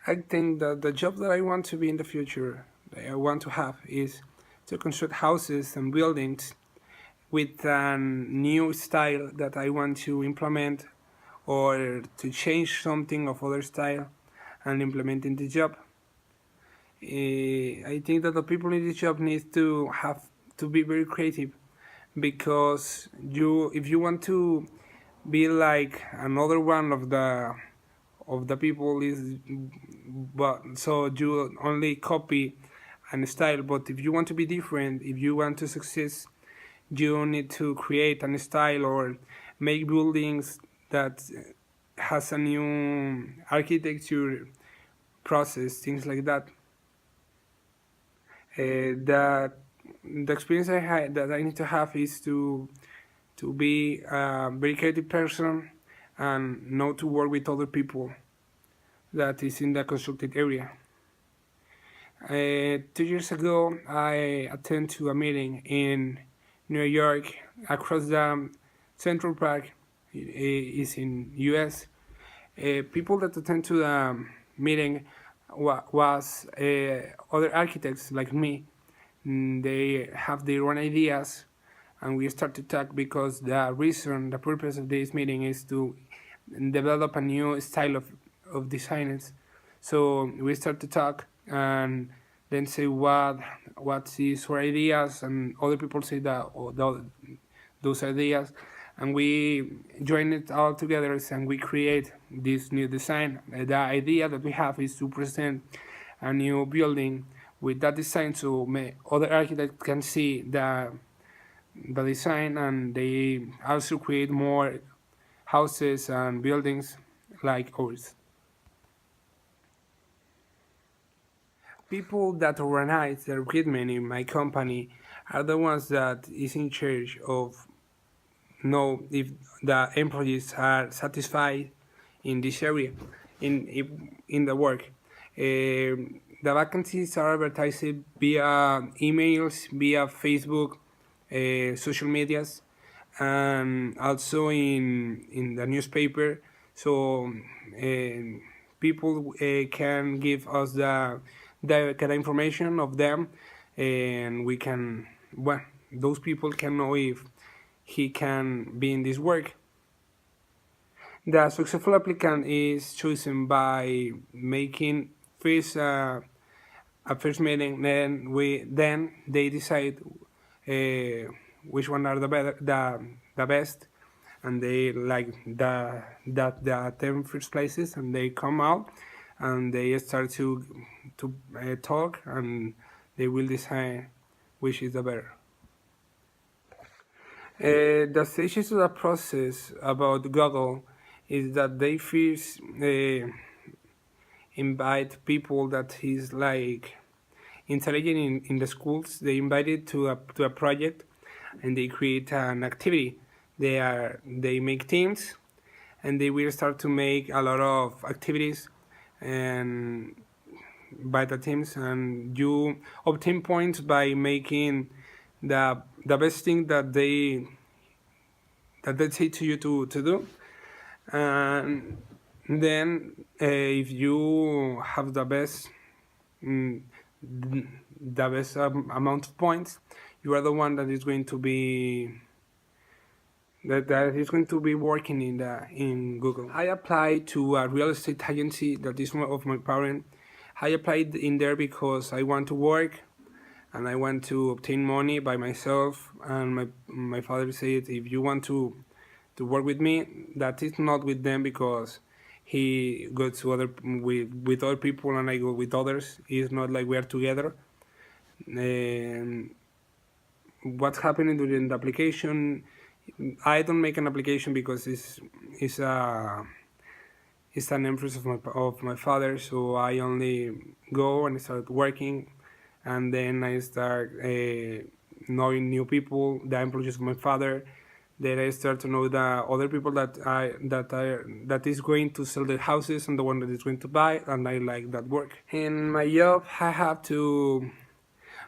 I think that the job that I want to be in the future, that I want to have, is to construct houses and buildings with a new style that I want to implement, or to change something of other style and implement in the job. I think that the people in this job need to have to be very creative, because if you want to be like another one of the people, is but so you only copy and style. But if you want to be different, if you want to succeed, you need to create a style or make buildings that has a new architecture process, things like that. That the experience I had that I need to have is to be a very creative person and know to work with other people that is in the constructed area. 2 years ago, I attended to a meeting in New York, across the Central Park. Is in U.S. People that attend to the meeting was other architects like me. They have their own ideas, and we start to talk because the purpose of this meeting is to develop a new style of designers. So we start to talk and then say what is our ideas, and other people say that those ideas, and we join it all together and we create this new design. The idea that we have is to present a new building with that design, so other architects can see the design, and they also create more houses and buildings like ours. People that organize the recruitment in my company are the ones that is in charge of know if the employees are satisfied in this area, in the work. The vacancies are advertised via emails, via Facebook, social medias, and also in the newspaper. So people can give us the information of them, and we can, well, those people can know if he can be in this work. The successful applicant is chosen by making first a first meeting. Then they decide which one are the best, and they like the 10 first places, and they come out and they start to talk, and they will decide which is the better. The stages of the process about Google is that they first invite people that is like intelligent in the schools. They invited to a project, and they create an activity. They make teams, and they will start to make a lot of activities and by the teams, and you obtain points by making the best thing that they say to you to do. And then if you have mm, the best amount of points, you are the one that is going to be that is going to be working in Google. I applied to a real estate agency that is one of my parents. I applied in there because I want to work and I want to obtain money by myself. And my father said, if you want to work with me, that is not with them, because he goes to with other people and I go with others. It's not like we are together. What's happening during the application? I don't make an application because it's an interest of my father. So I only go and start working, and then I start knowing new people, the employees of my father. Then I start to know the other people that is going to sell their houses and the one that is going to buy, and I like that work. In my job, I have to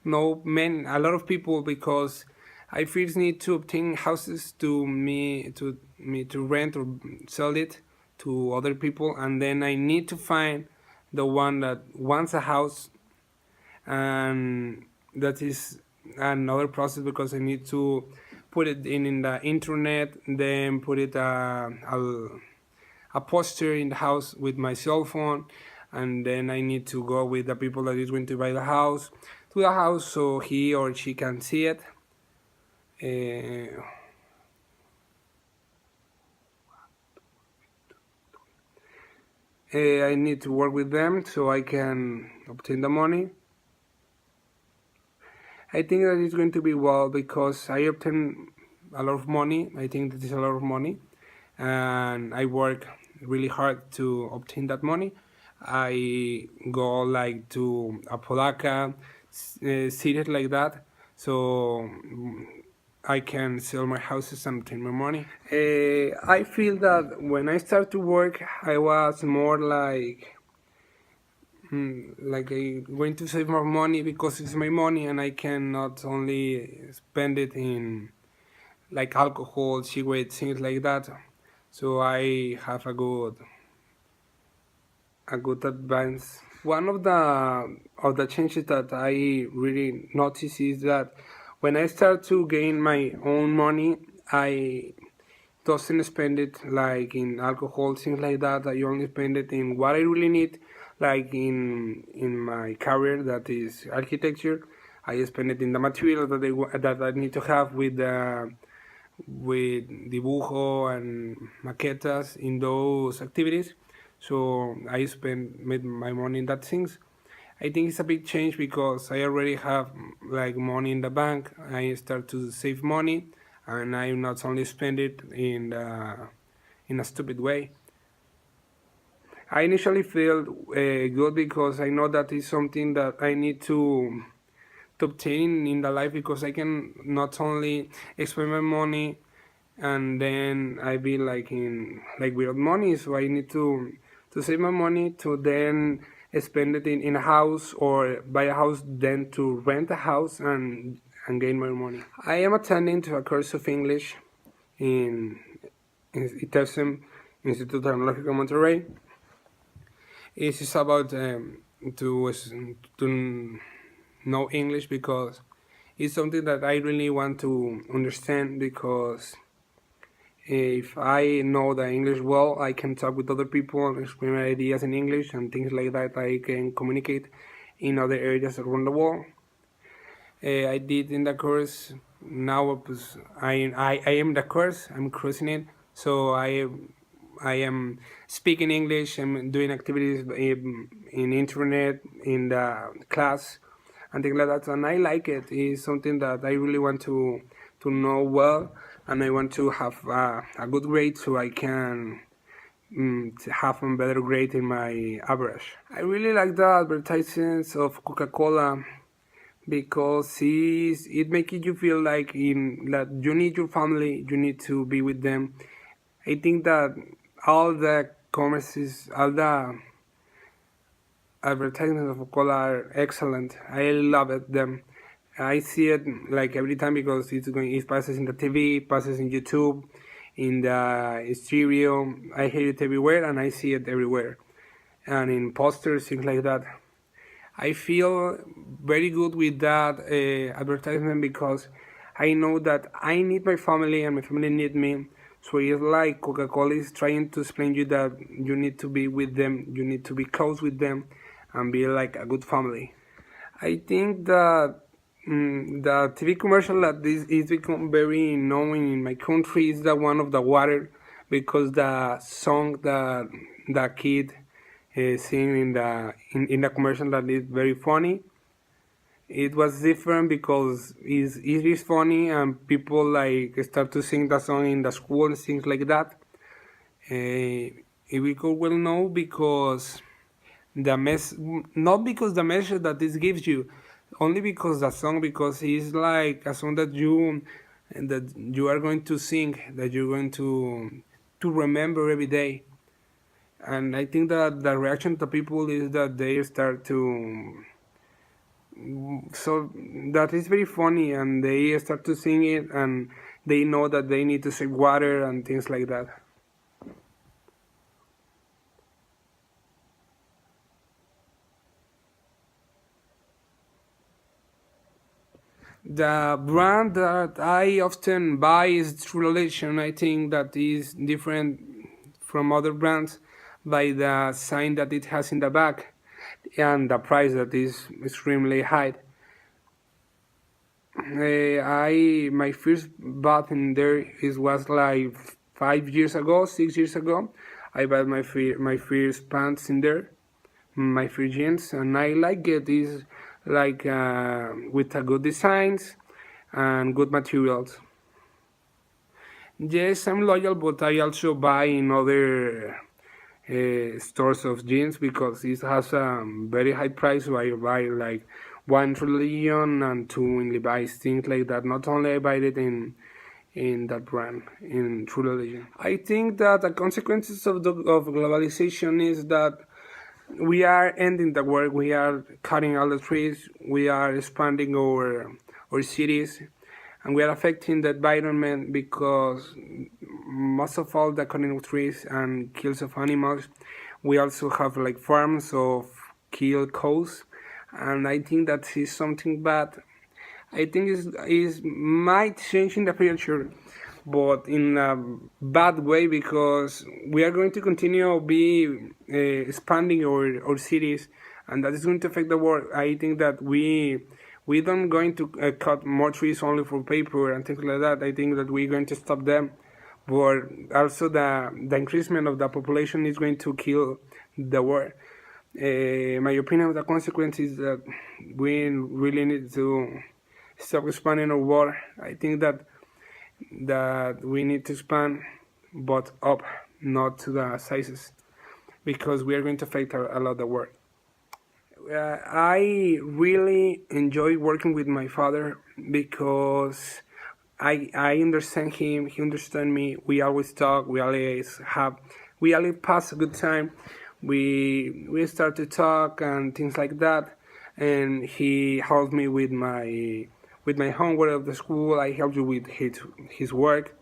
know a lot of people, because I first need to obtain houses to rent or sell it to other people, and then I need to find the one that wants a house, and that is another process because I need to put it in the internet, then put it a poster in the house with my cell phone, and then I need to go with the people that is going to buy the house to the house so he or she can see it. Uh, I need to work with them so I can obtain the money. I think that it's going to be well because I obtain a lot of money. I think that is a lot of money, and I work really hard to obtain that money. I go like to Apodaca, cities like that, so I can sell my houses and obtain my money. I feel that when I start to work, I was more like I going to save more money because it's my money and I can not only spend it in like alcohol, cigarettes, things like that. So I have a good advance. One of the changes that I really notice is that when I start to gain my own money, I doesn't spend it like in alcohol, things like that. I only spend it in what I really need, like in my career that is architecture. I spend it in the material that I need to have with dibujo and maquetas in those activities. So I spend my money in that things. I think it's a big change because I already have like money in the bank. I start to save money, and I not only spend it in a stupid way. I initially feel good because I know that is something that I need to obtain in the life because I can not only spend my money and then I be like in like without money, so I need to save my money to then spend it in a house or buy a house, then to rent a house and gain more money. I am attending to a course of English in ITESM, Instituto Tecnológico Monterrey. It is about to know English because it's something that I really want to understand because if I know the English well, I can talk with other people and explain my ideas in English and things like that. I can communicate in other areas around the world. I did in the course. Now I am the course. I'm cruising it. So I am speaking English. I'm doing activities in internet in the class and things like that. And I like it. It's something that I really want to know well, and I want to have a good grade so I can have a better grade in my average. I really like the advertisements of Coca-Cola because it makes you feel like that you need your family, you need to be with them. I think that all the commerces, all the advertisements of Coca-Cola are excellent. I love them. I see it like every time because it passes in the TV, passes in YouTube, in the stereo. I hear it everywhere and I see it everywhere, and in posters, things like that. I feel very good with that advertisement because I know that I need my family and my family need me. So it's like Coca-Cola is trying to explain you that you need to be with them, you need to be close with them, and be like a good family. I think that the TV commercial that is become very known in my country is the one of the water because the song that the kid sing in the commercial that is very funny. It was different because it is funny and people like start to sing the song in the school and things like that. It become well known because not because the message that this gives you, only because the song, because it's like a song that you are going to sing, that you're going to remember every day. And I think that the reaction to people is that they start to, so that is very funny, and they start to sing it, and they know that they need to save water and things like that. The brand that I often buy is True Religion. I think that is different from other brands by the sign that it has in the back and the price that is extremely high. I my first bath in there was like 5 years ago, 6 years ago. I bought my first pants in there, my first jeans, and I like it. It's like with a good designs and good materials. Yes, I'm loyal, but I also buy in other stores of jeans because it has a very high price. So I buy like one Religion and two in Levi's, things like that. Not only I buy it in that brand, in True Religion. I think that the consequences of globalization is that we are ending the work, we are cutting all the trees, we are expanding our cities, and we are affecting the environment because most of all the cutting of trees and kills of animals, we also have like farms of killed cows, and I think that is something bad. I think is might change in the future, but in a bad way because we are going to continue be expanding our cities, and that is going to affect the world. I think that we don't going to cut more trees only for paper and things like that. I think that we're going to stop them, but also the increasement of the population is going to kill the world. My opinion of the consequence is that we really need to stop expanding our war. I think that we need to expand, but up, not to the sizes, because we are going to affect a lot the work. I really enjoy working with my father because I understand him, he understands me. We always talk, we always pass a good time. We start to talk and things like that, and he helps me with my homework of the school. I help you with his work.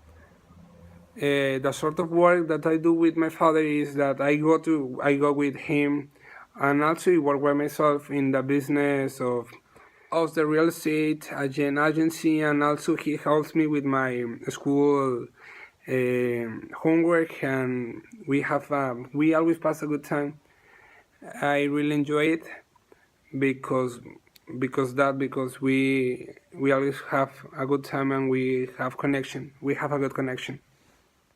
The sort of work that I do with my father is that I go with him, and also work by myself in the business of the real estate agency, and also he helps me with my school homework, and we always pass a good time. I really enjoy it because because we always have a good time and we have connection. We have a good connection.